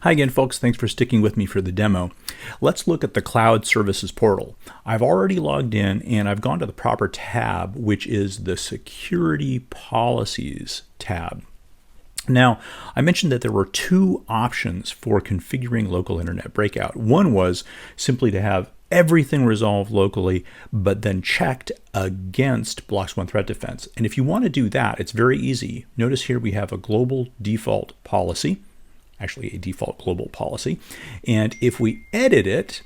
Hi again, folks. Thanks for sticking with me for the demo. Let's look at the Cloud Services portal. I've already logged in and I've gone to the proper tab, which is the Security Policies tab. Now, I mentioned that there were two options for configuring local internet breakout. One was simply to have everything resolved locally, but then checked against BloxOne Threat Defense. And if you want to do that, it's very easy. Notice here we have a global default policy. Actually a default global policy. And if we edit it,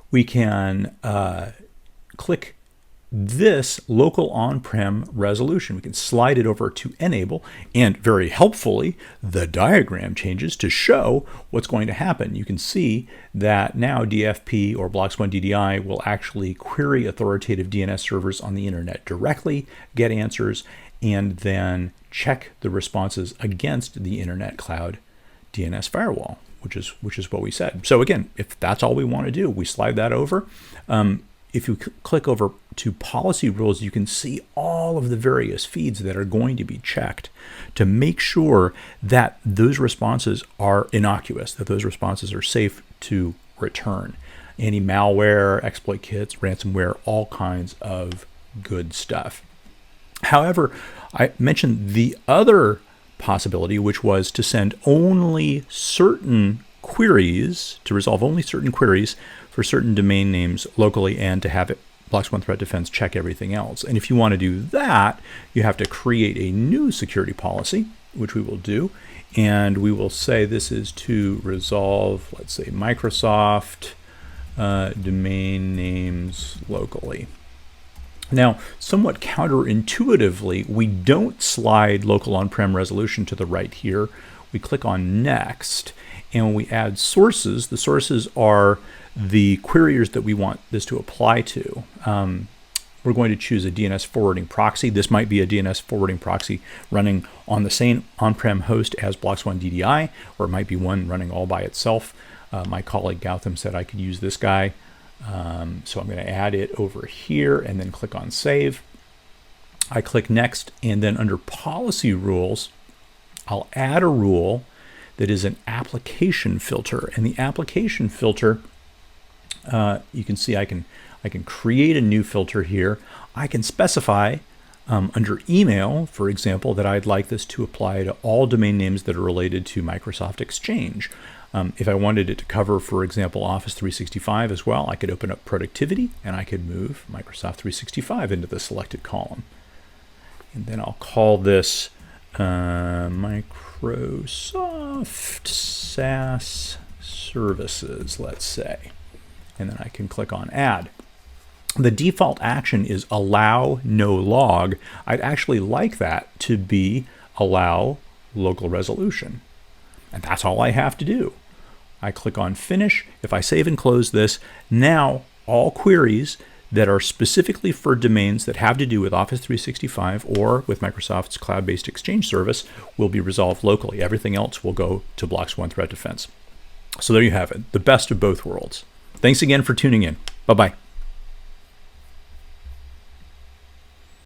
we can click this local on-prem resolution. We can slide it over to enable, and very helpfully, the diagram changes to show what's going to happen. You can see that now DFP or BloxOne DDI will actually query authoritative DNS servers on the internet directly, get answers, and then check the responses against the Internet Cloud DNS firewall, which is what we said. So again, if that's all we want to do, we slide that over. If you click over to policy rules, you can see all of the various feeds that are going to be checked to make sure that those responses are innocuous, that those responses are safe to return. Any malware, exploit kits, ransomware, all kinds of good stuff. However, I mentioned the other possibility, which was to send only certain queries, to resolve only certain queries for certain domain names locally, and to have it BloxOne Threat Defense check everything else. And if you want to do that, you have to create a new security policy, which we will do. And we will say this is to resolve, let's say, Microsoft domain names locally. Now, somewhat counterintuitively, we don't slide local on-prem resolution to the right here. We click on Next, and when we add sources, the sources are the queries that we want this to apply to. We're going to choose a DNS forwarding proxy. This might be a DNS forwarding proxy running on the same on-prem host as BloxOne DDI, or it might be one running all by itself. My colleague Gautam said I could use this guy. So I'm going to add it over here and then click on Save. I click Next, and then under Policy Rules, I'll add a rule that is an application filter. And the application filter, you can see I can create a new filter here. I can specify under email, for example, that I'd like this to apply to all domain names that are related to Microsoft Exchange. If I wanted it to cover, for example, Office 365 as well, I could open up Productivity and I could move Microsoft 365 into the selected column. And then I'll call this Microsoft SaaS Services, let's say. And then I can click on Add. The default action is allow no log. I'd actually like that to be allow local resolution. And that's all I have to do. I click on Finish. If I save and close this, now all queries that are specifically for domains that have to do with Office 365 or with Microsoft's cloud-based Exchange service will be resolved locally. Everything else will go to BloxOne Threat Defense. So there you have it, the best of both worlds. Thanks again for tuning in. Bye-bye.